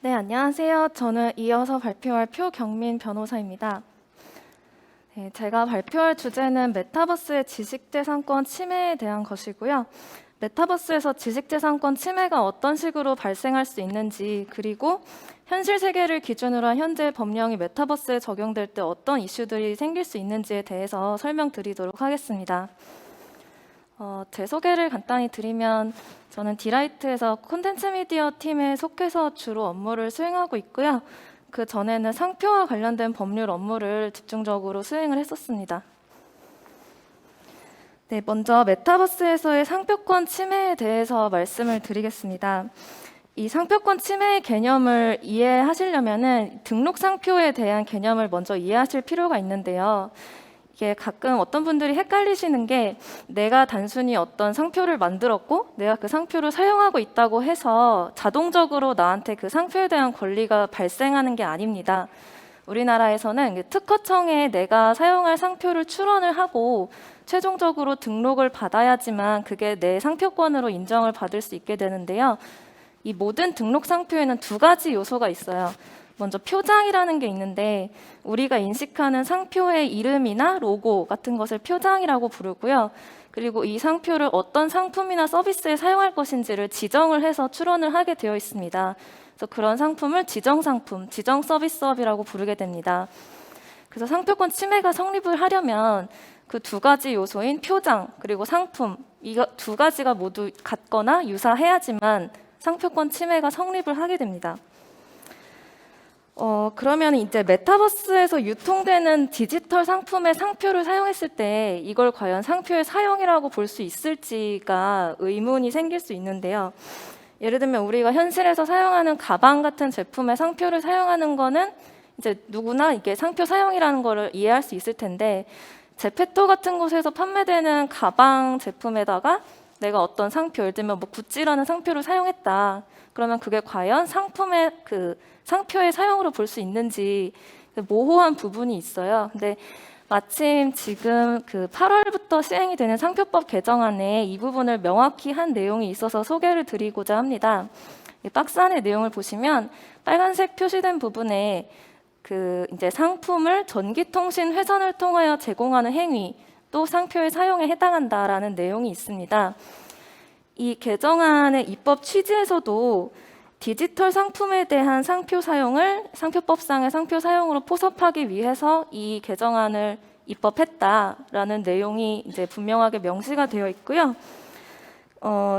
네, 안녕하세요. 저는 이어서 발표할 표경민 변호사입니다. 네, 제가 발표할 주제는 메타버스의 지식재산권 침해에 대한 것이고요. 메타버스에서 지식재산권 침해가 어떤 식으로 발생할 수 있는지, 그리고 현실 세계를 기준으로 한 현재 법령이 메타버스에 적용될 때 어떤 이슈들이 생길 수 있는지에 대해서 설명드리도록 하겠습니다. 제 소개를 간단히 드리면 저는 디라이트에서 콘텐츠 미디어 팀에 속해서 주로 업무를 수행하고 있고요. 그 전에는 상표와 관련된 법률 업무를 집중적으로 수행을 했었습니다. 네, 먼저 메타버스에서의 상표권 침해에 대해서 말씀을 드리겠습니다. 이 상표권 침해의 개념을 이해하시려면 등록 상표에 대한 개념을 먼저 이해하실 필요가 있는데요. 이게 가끔 어떤 분들이 헷갈리시는 게 내가 단순히 어떤 상표를 만들었고 내가 그 상표를 사용하고 있다고 해서 자동적으로 나한테 그 상표에 대한 권리가 발생하는 게 아닙니다. 우리나라에서는 특허청에 내가 사용할 상표를 출원을 하고 최종적으로 등록을 받아야지만 그게 내 상표권으로 인정을 받을 수 있게 되는데요. 이 모든 등록 상표에는 두 가지 요소가 있어요. 먼저 표장이라는 게 있는데 우리가 인식하는 상표의 이름이나 로고 같은 것을 표장이라고 부르고요. 그리고 이 상표를 어떤 상품이나 서비스에 사용할 것인지를 지정을 해서 출원을 하게 되어 있습니다. 그래서 그런 상품을 지정상품, 지정서비스업이라고 부르게 됩니다. 그래서 상표권 침해가 성립을 하려면 그 두 가지 요소인 표장 그리고 상품, 이 두 가지가 모두 같거나 유사해야지만 상표권 침해가 성립을 하게 됩니다. 그러면 이제 메타버스에서 유통되는 디지털 상품의 상표를 사용했을 때 이걸 과연 상표의 사용이라고 볼 수 있을지가 의문이 생길 수 있는데요. 예를 들면 우리가 현실에서 사용하는 가방 같은 제품의 상표를 사용하는 거는 이제 누구나 이게 상표 사용이라는 거를 이해할 수 있을 텐데 제페토 같은 곳에서 판매되는 가방 제품에다가 내가 어떤 상표, 예를 들면 뭐 구찌라는 상표를 사용했다. 그러면 그게 과연 상품의 그 상표의 사용으로 볼 수 있는지 모호한 부분이 있어요. 근데 마침 지금 그 8월부터 시행이 되는 상표법 개정안에 이 부분을 명확히 한 내용이 있어서 소개를 드리고자 합니다. 이 박스 안의 내용을 보시면 빨간색 표시된 부분에 그 이제 상품을 전기통신 회선을 통하여 제공하는 행위 또 상표의 사용에 해당한다라는 내용이 있습니다. 이 개정안의 입법 취지에서도 디지털 상품에 대한 상표 사용을 상표법상의 상표 사용으로 포섭하기 위해서 이 개정안을 입법했다라는 내용이 이제 분명하게 명시가 되어 있고요.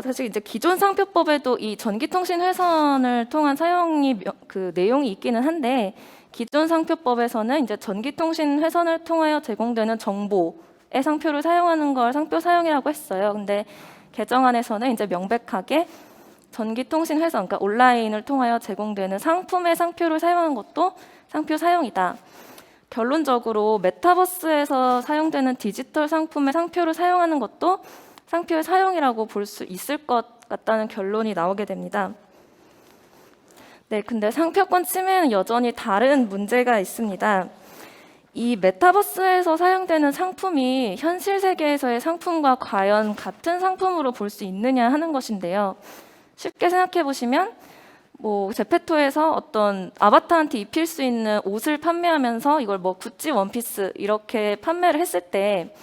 사실 이제 기존 상표법에도 이 전기통신 회선을 통한 사용이 그 내용이 있기는 한데 기존 상표법에서는 이제 전기통신 회선을 통하여 제공되는 정보의 상표를 사용하는 걸 상표 사용이라고 했어요. 근데 개정안에서는 이제 명백하게 전기통신 회선, 그러니까 온라인을 통하여 제공되는 상품의 상표를 사용하는 것도 상표 사용이다. 결론적으로 메타버스에서 사용되는 디지털 상품의 상표를 사용하는 것도 상표의 사용이라고 볼 수 있을 것 같다는 결론이 나오게 됩니다. 네, 근데 상표권 침해는 여전히 다른 문제가 있습니다. 이 메타버스에서 사용되는 상품이 현실 세계에서의 상품과 과연 같은 상품으로 볼 수 있느냐 하는 것인데요. 쉽게 생각해 보시면 뭐 제페토에서 어떤 아바타한테 입힐 수 있는 옷을 판매하면서 이걸 뭐 구찌 원피스 이렇게 판매를 했을 때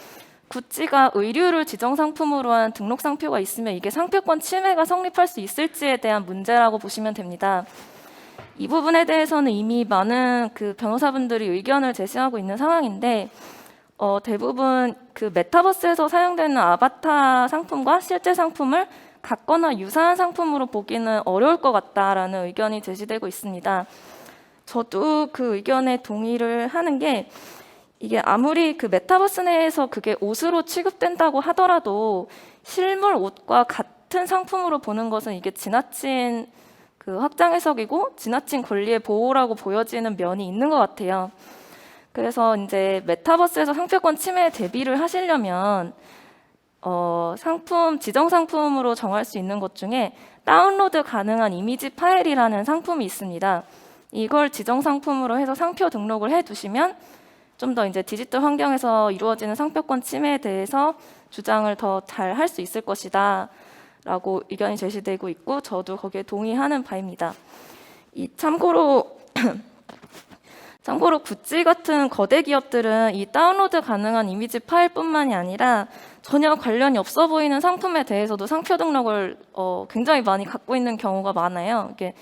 구찌가 의류를 지정 상품으로 한 등록 상표가 있으면 이게 상표권 침해가 성립할 수 있을지에 대한 문제라고 보시면 됩니다. 이 부분에 대해서는 이미 많은 그 변호사분들이 의견을 제시하고 있는 상황인데 대부분 그 메타버스에서 사용되는 아바타 상품과 실제 상품을 같거나 유사한 상품으로 보기는 어려울 것 같다라는 의견이 제시되고 있습니다. 저도 그 의견에 동의를 하는 게 이게 아무리 그 메타버스 내에서 그게 옷으로 취급된다고 하더라도 실물 옷과 같은 상품으로 보는 것은 이게 지나친 그 확장 해석이고 지나친 권리의 보호라고 보여지는 면이 있는 것 같아요. 그래서 이제 메타버스에서 상표권 침해에 대비를 하시려면 상품, 지정 상품으로 정할 수 있는 것 중에 다운로드 가능한 이미지 파일이라는 상품이 있습니다. 이걸 지정 상품으로 해서 상표 등록을 해두시면 좀 더 이제 디지털 환경에서 이루어지는 상표권 침해에 대해서 주장을 더 잘 할 수 있을 것이다 라고 의견이 제시되고 있고 저도 거기에 동의하는 바입니다. 참고로 구찌 같은 거대 기업들은 이 다운로드 가능한 이미지 파일뿐만이 아니라 전혀 관련이 없어 보이는 상품에 대해서도 상표 등록을 굉장히 많이 갖고 있는 경우가 많아요. 이게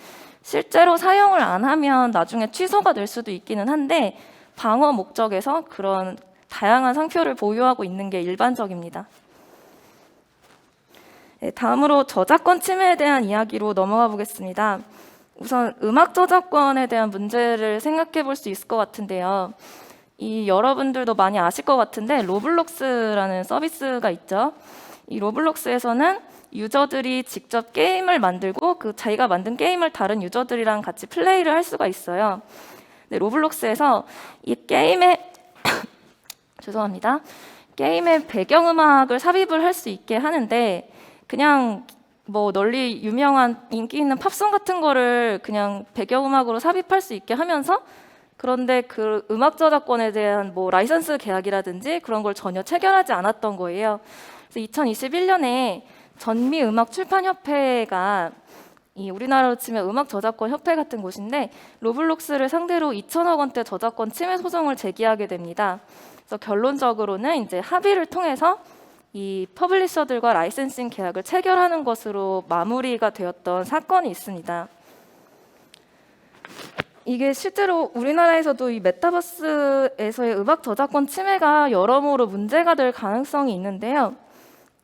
실제로 사용을 안 하면 나중에 취소가 될 수도 있기는 한데 방어 목적에서 그런 다양한 상표를 보유하고 있는 게 일반적입니다. 네, 다음으로 저작권 침해에 대한 이야기로 넘어가 보겠습니다. 우선 음악 저작권에 대한 문제를 생각해 볼 수 있을 것 같은데요. 여러분들도 많이 아실 것 같은데 로블록스라는 서비스가 있죠. 이 로블록스에서는 유저들이 직접 게임을 만들고 그 자기가 만든 게임을 다른 유저들이랑 같이 플레이를 할 수가 있어요. 네, 로블록스에서 이 게임의 죄송합니다. 게임의 배경음악을 삽입을 할 수 있게 하는데 그냥 뭐 널리 유명한 인기 있는 팝송 같은 거를 그냥 배경음악으로 삽입할 수 있게 하면서 그런데 그 음악 저작권에 대한 뭐 라이선스 계약이라든지 그런 걸 전혀 체결하지 않았던 거예요. 그래서 2021년에 전미음악출판협회가 우리나라로 치면 음악 저작권 협회 같은 곳인데 로블록스를 상대로 2천억 원대 저작권 침해 소송을 제기하게 됩니다. 그래서 결론적으로는 이제 합의를 통해서 이 퍼블리셔들과 라이센싱 계약을 체결하는 것으로 마무리가 되었던 사건이 있습니다. 이게 실제로 우리나라에서도 이 메타버스에서의 음악 저작권 침해가 여러모로 문제가 될 가능성이 있는데요.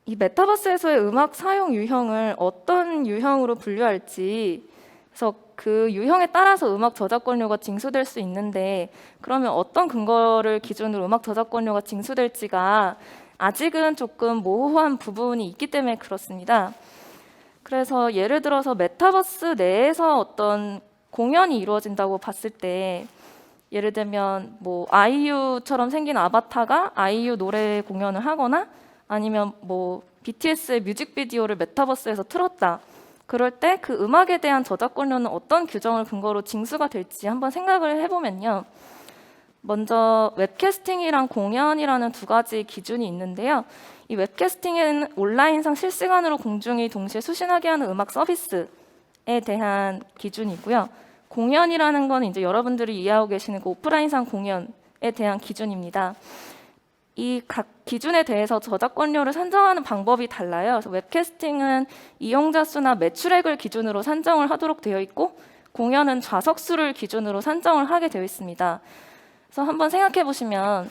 이 메타버스에서의 음악 사용 유형을 어떤 유형으로 분류할지, 그래서 그 유형에 따라서 음악 저작권료가 징수될 수 있는데 그러면 어떤 근거를 기준으로 음악 저작권료가 징수될지가 아직은 조금 모호한 부분이 있기 때문에 그렇습니다. 그래서 예를 들어서 메타버스 내에서 어떤 공연이 이루어진다고 봤을 때 예를 들면 뭐 아이유처럼 생긴 아바타가 아이유 노래 공연을 하거나 아니면 뭐 BTS의 뮤직비디오를 메타버스에서 틀었다. 그럴 때 그 음악에 대한 저작권료는 어떤 규정을 근거로 징수가 될지 한번 생각을 해보면요. 먼저 웹캐스팅이랑 공연이라는 두 가지 기준이 있는데요. 이 웹캐스팅은 온라인상 실시간으로 공중이 동시에 수신하게 하는 음악 서비스에 대한 기준이고요. 공연이라는 건 이제 여러분들이 이해하고 계시는 그 오프라인상 공연에 대한 기준입니다. 이 각 기준에 대해서 저작권료를 산정하는 방법이 달라요. 그래서 웹캐스팅은 이용자 수나 매출액을 기준으로 산정을 하도록 되어 있고 공연은 좌석 수를 기준으로 산정을 하게 되어 있습니다. 그래서 한번 생각해 보시면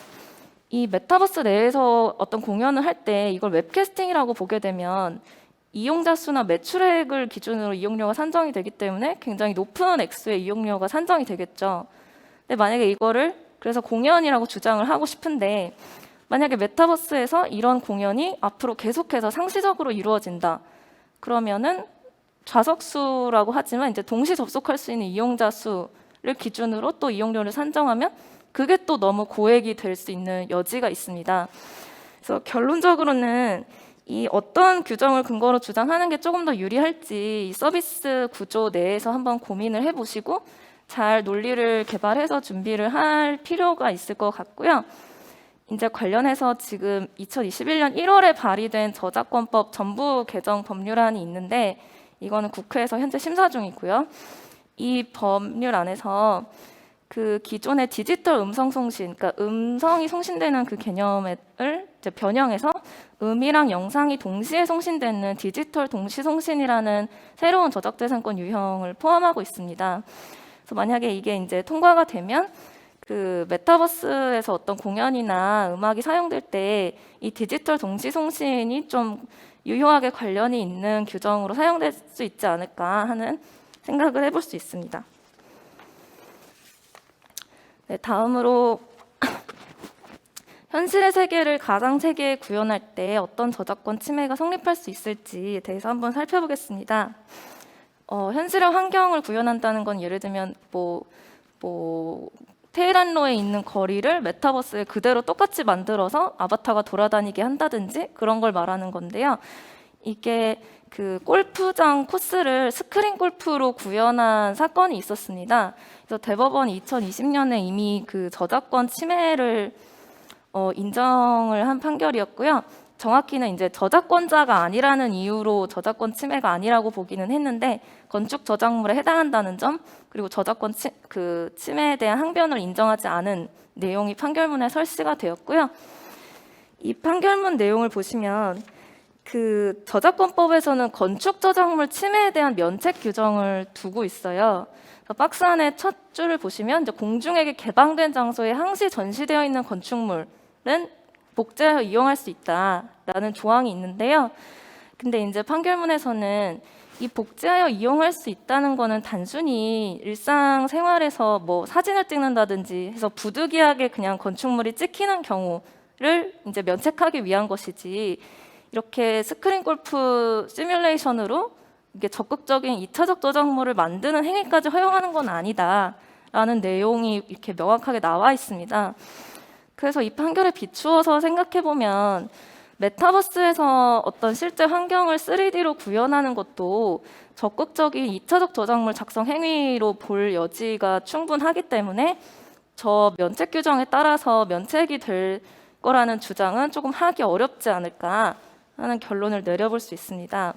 이 메타버스 내에서 어떤 공연을 할 때 이걸 웹캐스팅이라고 보게 되면 이용자 수나 매출액을 기준으로 이용료가 산정이 되기 때문에 굉장히 높은 액수의 이용료가 산정이 되겠죠. 근데 만약에 이거를 그래서 공연이라고 주장을 하고 싶은데 만약에 메타버스에서 이런 공연이 앞으로 계속해서 상시적으로 이루어진다. 그러면은 좌석수라고 하지만 이제 동시 접속할 수 있는 이용자 수를 기준으로 또 이용료를 산정하면 그게 또 너무 고액이 될 수 있는 여지가 있습니다. 그래서 결론적으로는 이 어떤 규정을 근거로 주장하는 게 조금 더 유리할지 이 서비스 구조 내에서 한번 고민을 해보시고 잘 논리를 개발해서 준비를 할 필요가 있을 것 같고요. 이제 관련해서 지금 2021년 1월에 발의된 저작권법 전부 개정 법률안이 있는데 이거는 국회에서 현재 심사 중이고요. 이 법률 안에서 그 기존의 디지털 음성 송신, 그러니까 음성이 송신되는 그 개념을 이제 변형해서 음이랑 영상이 동시에 송신되는 디지털 동시 송신이라는 새로운 저작재산권 유형을 포함하고 있습니다. 그래서 만약에 이게 이제 통과가 되면 그 메타버스에서 어떤 공연이나 음악이 사용될 때 이 디지털 동시 송신이 좀 유효하게 관련이 있는 규정으로 사용될 수 있지 않을까 하는 생각을 해볼 수 있습니다. 네, 다음으로 현실의 세계를 가상 세계에 구현할 때 어떤 저작권 침해가 성립할 수 있을지에 대해서 한번 살펴보겠습니다. 현실의 환경을 구현한다는 건 예를 들면 테헤란로에 있는 거리를 메타버스에 그대로 똑같이 만들어서 아바타가 돌아다니게 한다든지 그런 걸 말하는 건데요. 이게 그 골프장 코스를 스크린 골프로 구현한 사건이 있었습니다. 그래서 대법원이 2020년에 이미 그 저작권 침해를 인정을 한 판결이었고요. 정확히는 이제 저작권자가 아니라는 이유로 저작권 침해가 아니라고 보기는 했는데 건축 저작물에 해당한다는 점, 그리고 저작권 침해에 대한 항변을 인정하지 않은 내용이 판결문에 설치가 되었고요. 이 판결문 내용을 보시면 그 저작권법에서는 건축 저작물 침해에 대한 면책 규정을 두고 있어요. 박스 안에 첫 줄을 보시면 이제 공중에게 개방된 장소에 항시 전시되어 있는 건축물은 복제하여 이용할 수 있다라는 조항이 있는데요. 근데 이제 판결문에서는 이 복제하여 이용할 수 있다는 거는 단순히 일상생활에서 뭐 사진을 찍는다든지 해서 부득이하게 그냥 건축물이 찍히는 경우를 이제 면책하기 위한 것이지, 이렇게 스크린 골프 시뮬레이션으로 이게 적극적인 2차적 저작물을 만드는 행위까지 허용하는 건 아니다라는 내용이 이렇게 명확하게 나와 있습니다. 그래서 이 판결에 비추어서 생각해 보면 메타버스에서 어떤 실제 환경을 3D로 구현하는 것도 적극적인 2차적 저작물 작성 행위로 볼 여지가 충분하기 때문에 저 면책 규정에 따라서 면책이 될 거라는 주장은 조금 하기 어렵지 않을까 하는 결론을 내려볼 수 있습니다.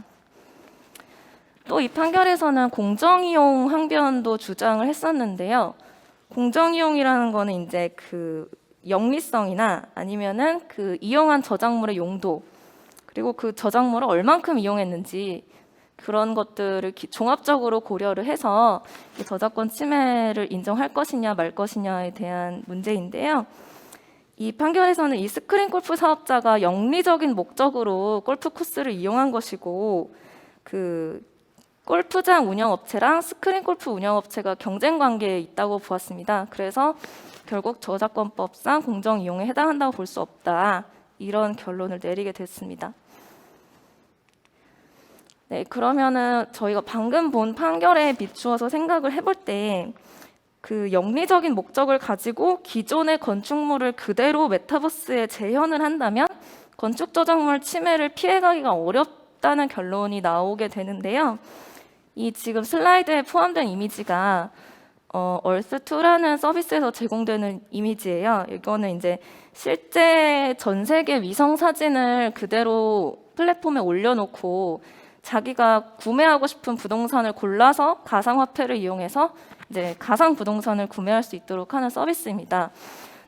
또 이 판결에서는 공정이용 항변도 주장을 했었는데요. 공정이용이라는 거는 이제 그 영리성이나 아니면은 그 이용한 저작물의 용도, 그리고 그 저작물을 얼만큼 이용했는지 그런 것들을 종합적으로 고려를 해서 저작권 침해를 인정할 것이냐 말 것이냐에 대한 문제인데요. 이 판결에서는 이 스크린 골프 사업자가 영리적인 목적으로 골프 코스를 이용한 것이고, 그 골프장 운영업체랑 스크린 골프 운영업체가 경쟁 관계에 있다고 보았습니다. 그래서 결국 저작권법상 공정 이용에 해당한다고 볼 수 없다, 이런 결론을 내리게 됐습니다. 네, 그러면은 저희가 방금 본 판결에 비추어서 생각을 해볼 때 그 영리적인 목적을 가지고 기존의 건축물을 그대로 메타버스에 재현을 한다면 건축 저작물 침해를 피해가기가 어렵다는 결론이 나오게 되는데요. 이 지금 슬라이드에 포함된 이미지가 얼스2라는 서비스에서 제공되는 이미지예요. 이거는 이제 실제 전 세계 위성 사진을 그대로 플랫폼에 올려놓고 자기가 구매하고 싶은 부동산을 골라서 가상화폐를 이용해서 이제 가상 부동산을 구매할 수 있도록 하는 서비스입니다.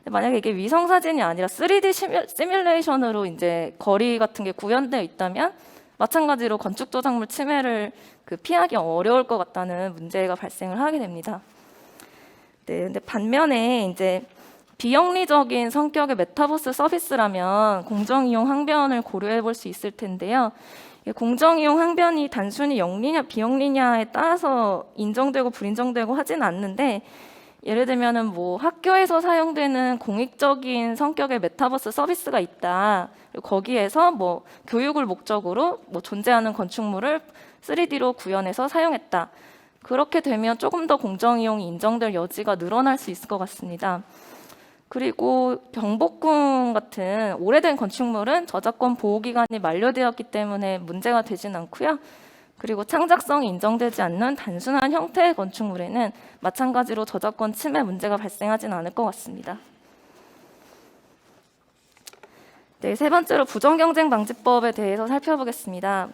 만약에 이게 위성 사진이 아니라 3D 시뮬레이션으로 이제 거리 같은 게 구현되어 있다면 마찬가지로 건축 저작물 침해를 피하기 어려울 것 같다는 문제가 발생을 하게 됩니다. 네, 근데 반면에 이제 비영리적인 성격의 메타버스 서비스라면 공정이용 항변을 고려해 볼 수 있을 텐데요. 공정이용 항변이 단순히 영리냐 비영리냐에 따라서 인정되고 불인정되고 하지는 않는데, 예를 들면은 뭐 학교에서 사용되는 공익적인 성격의 메타버스 서비스가 있다. 거기에서 뭐 교육을 목적으로 뭐 존재하는 건축물을 3D로 구현해서 사용했다. 그렇게 되면 조금 더 공정이용이 인정될 여지가 늘어날 수 있을 것 같습니다. 그리고 경복궁 같은 오래된 건축물은 저작권 보호 기간이 만료되었기 때문에 문제가 되진 않고요. 그리고 창작성이 인정되지 않는 단순한 형태의 건축물에는 마찬가지로 저작권 침해 문제가 발생하진 않을 것 같습니다. 네, 세 번째로 부정경쟁방지법에 대해서 살펴보겠습니다.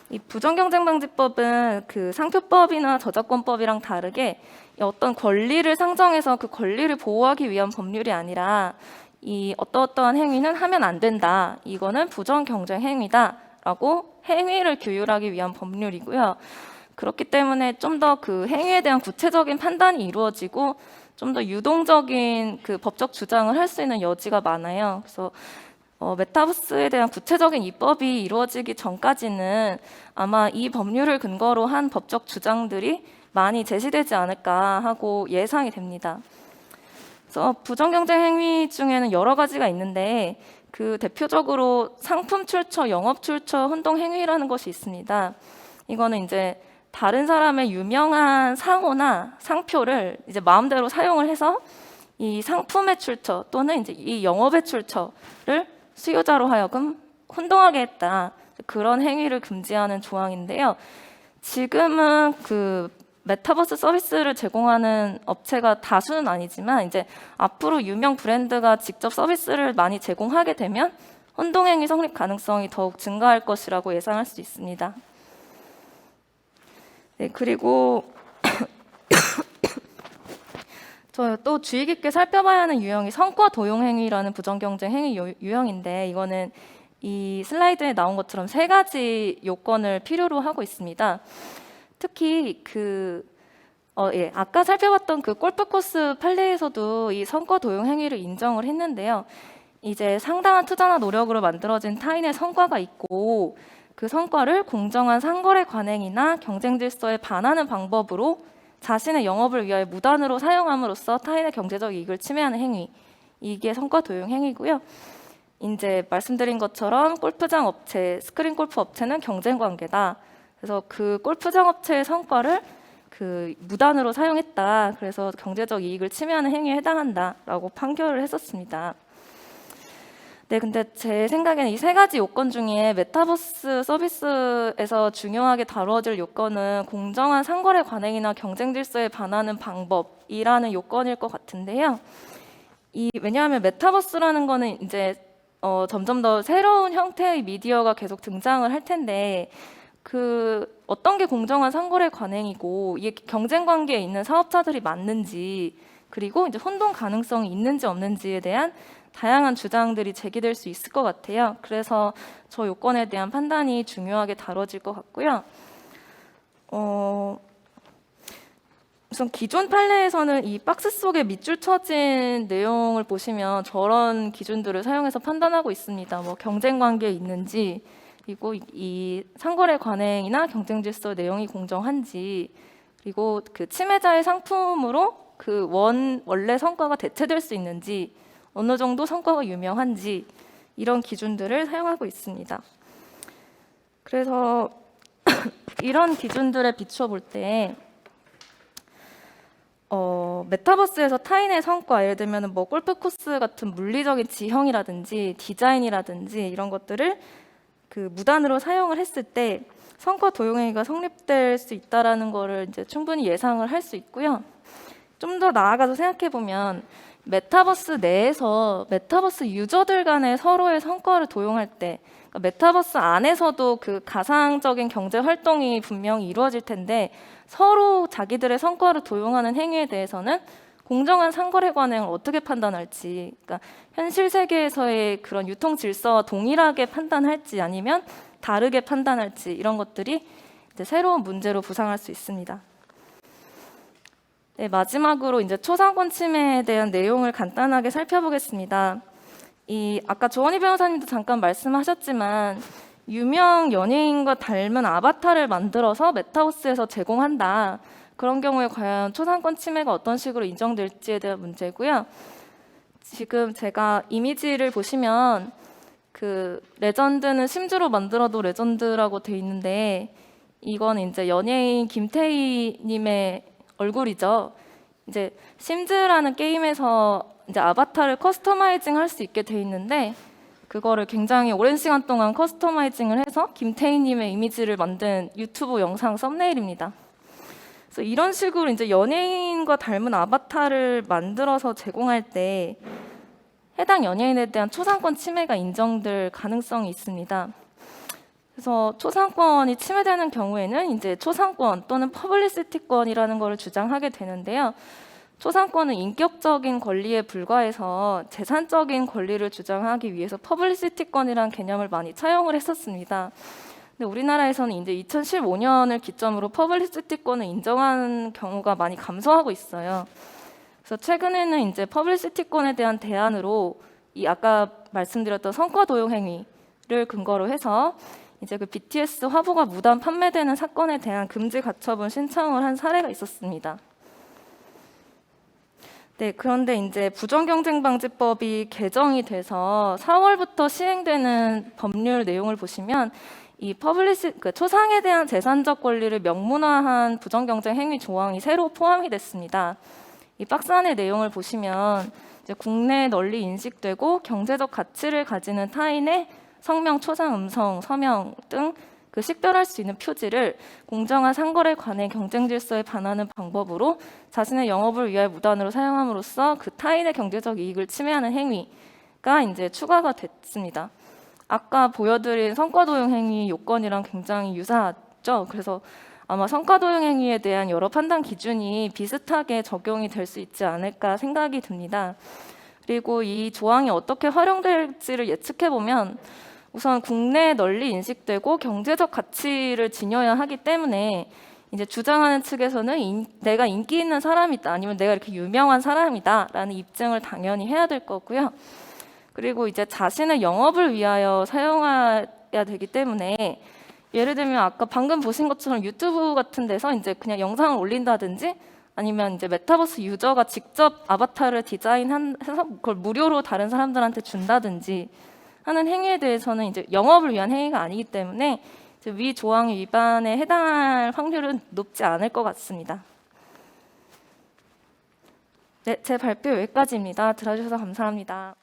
이 부정경쟁방지법은 그 상표법이나 저작권법이랑 다르게 어떤 권리를 상정해서 그 권리를 보호하기 위한 법률이 아니라 이 어떠한 행위는 하면 안 된다, 이거는 부정경쟁 행위다라고 행위를 규율하기 위한 법률이고요. 그렇기 때문에 좀 더 그 행위에 대한 구체적인 판단이 이루어지고 좀 더 유동적인 그 법적 주장을 할 수 있는 여지가 많아요. 그래서 메타버스에 대한 구체적인 입법이 이루어지기 전까지는 아마 이 법률을 근거로 한 법적 주장들이 많이 제시되지 않을까 하고 예상이 됩니다. 그래서 부정경쟁 행위 중에는 여러 가지가 있는데 그 대표적으로 상품 출처, 영업 출처 혼동 행위라는 것이 있습니다. 이거는 이제 다른 사람의 유명한 상호나 상표를 이제 마음대로 사용을 해서 이 상품의 출처 또는 이제 이 영업의 출처를 수요자로 하여금 혼동하게 했다. 그런 행위를 금지하는 조항인데요. 지금은 그 메타버스 서비스를 제공하는 업체가 다수는 아니지만 이제 앞으로 유명 브랜드가 직접 서비스를 많이 제공하게 되면 혼동행위 성립 가능성이 더욱 증가할 것이라고 예상할 수 있습니다. 네, 그리고 저 또 주의 깊게 살펴봐야 하는 유형이 성과 도용 행위라는 부정경쟁 행위 유형인데, 이거는 이 슬라이드에 나온 것처럼 3가지 요건을 필요로 하고 있습니다. 특히 아까 살펴봤던 그 골프 코스 판례에서도 이 성과 도용 행위를 인정을 했는데요. 이제 상당한 투자나 노력으로 만들어진 타인의 성과가 있고, 그 성과를 공정한 상거래 관행이나 경쟁 질서에 반하는 방법으로 자신의 영업을 위하여 무단으로 사용함으로써 타인의 경제적 이익을 침해하는 행위, 이게 성과 도용 행위고요. 이제 말씀드린 것처럼 골프장 업체, 스크린 골프 업체는 경쟁 관계다. 그래서 그 골프장 업체의 성과를 무단으로 사용했다. 그래서 경제적 이익을 침해하는 행위에 해당한다라고 판결을 했었습니다. 네, 근데 제 생각에는 이 3가지 요건 중에 메타버스 서비스에서 중요하게 다루어질 요건은 공정한 상거래 관행이나 경쟁 질서에 반하는 방법이라는 요건일 것 같은데요. 왜냐하면 메타버스라는 거는 이제 점점 더 새로운 형태의 미디어가 계속 등장을 할 텐데, 어떤 게 공정한 상거래 관행이고 이게 경쟁 관계에 있는 사업자들이 맞는지, 그리고 이제 혼동 가능성이 있는지 없는지에 대한 다양한 주장들이 제기될 수 있을 것 같아요. 그래서 저 요건에 대한 판단이 중요하게 다뤄질 것 같고요. 우선 기존 판례에서는 이 박스 속에 밑줄 쳐진 내용을 보시면 저런 기준들을 사용해서 판단하고 있습니다. 뭐 경쟁 관계에 있는지, 그리고 이 상거래 관행이나 경쟁 질서 내용이 공정한지, 그리고 그 침해자의 상품으로 원래 성과가 대체될 수 있는지, 어느 정도 성과가 유명한지, 이런 기준들을 사용하고 있습니다. 그래서 이런 기준들에 비추어 볼 때 메타버스에서 타인의 성과, 예를 들면 뭐 골프 코스 같은 물리적인 지형이라든지 디자인이라든지 이런 것들을 무단으로 사용을 했을 때 성과 도용행위가 성립될 수 있다라는 거를 이제 충분히 예상을 할 수 있고요. 좀 더 나아가서 생각해 보면 메타버스 내에서 메타버스 유저들 간의 서로의 성과를 도용할 때, 그러니까 메타버스 안에서도 가상적인 경제 활동이 분명히 이루어질 텐데, 서로 자기들의 성과를 도용하는 행위에 대해서는 공정한 상거래 관행을 어떻게 판단할지, 그러니까 현실 세계에서의 그런 유통 질서와 동일하게 판단할지 아니면 다르게 판단할지, 이런 것들이 이제 새로운 문제로 부상할 수 있습니다. 네, 마지막으로 이제 초상권 침해에 대한 내용을 간단하게 살펴보겠습니다. 아까 조원희 변호사님도 잠깐 말씀하셨지만, 유명 연예인과 닮은 아바타를 만들어서 메타버스에서 제공한다. 그런 경우에 과연 초상권 침해가 어떤 식으로 인정될지에 대한 문제고요. 지금 제가 이미지를 보시면 레전드는 심즈로 만들어도 레전드라고 돼 있는데, 이건 이제 연예인 김태희님의 얼굴이죠. 이제 심즈라는 게임에서 이제 아바타를 커스터마이징 할 수 있게 돼 있는데, 그거를 굉장히 오랜 시간 동안 커스터마이징을 해서 김태희님의 이미지를 만든 유튜브 영상 썸네일입니다. 그래서 이런 식으로 이제 연예인과 닮은 아바타를 만들어서 제공할 때 해당 연예인에 대한 초상권 침해가 인정될 가능성이 있습니다. 그래서 초상권이 침해되는 경우에는 이제 초상권 또는 퍼블리시티권이라는 것을 주장하게 되는데요. 초상권은 인격적인 권리에 불과해서 재산적인 권리를 주장하기 위해서 퍼블리시티권이라는 개념을 많이 차용을 했었습니다. 근데 우리나라에서는 이제 2015년을 기점으로 퍼블리시티권을 인정하는 경우가 많이 감소하고 있어요. 그래서 최근에는 이제 퍼블리시티권에 대한 대안으로 아까 말씀드렸던 성과 도용 행위를 근거로 해서 이제 BTS 화보가 무단 판매되는 사건에 대한 금지 가처분 신청을 한 사례가 있었습니다. 네, 그런데 이제 부정경쟁방지법이 개정이 돼서 4월부터 시행되는 법률 내용을 보시면 이 초상에 대한 재산적 권리를 명문화한 부정경쟁 행위 조항이 새로 포함이 됐습니다. 이 박스 안의 내용을 보시면 이제 국내에 널리 인식되고 경제적 가치를 가지는 타인의 성명, 초상, 음성, 서명 등 식별할 수 있는 표지를 공정한 상거래 관행 경쟁 질서에 반하는 방법으로 자신의 영업을 위하여 무단으로 사용함으로써 타인의 경제적 이익을 침해하는 행위가 이제 추가가 됐습니다. 아까 보여드린 성과도용 행위 요건이랑 굉장히 유사하죠. 그래서 아마 성과도용 행위에 대한 여러 판단 기준이 비슷하게 적용이 될 수 있지 않을까 생각이 듭니다. 그리고 이 조항이 어떻게 활용될지를 예측해 보면 우선 국내에 널리 인식되고 경제적 가치를 지녀야 하기 때문에 이제 주장하는 측에서는 내가 인기 있는 사람이다, 아니면 내가 이렇게 유명한 사람이다라는 입증을 당연히 해야 될 거고요. 그리고 이제 자신의 영업을 위하여 사용해야 되기 때문에 예를 들면 아까 방금 보신 것처럼 유튜브 같은 데서 이제 그냥 영상을 올린다든지 아니면 이제 메타버스 유저가 직접 아바타를 디자인해서 그걸 무료로 다른 사람들한테 준다든지 하는 행위에 대해서는 이제 영업을 위한 행위가 아니기 때문에 이제 위 조항 위반에 해당할 확률은 높지 않을 것 같습니다. 네, 제 발표 여기까지입니다. 들어주셔서 감사합니다.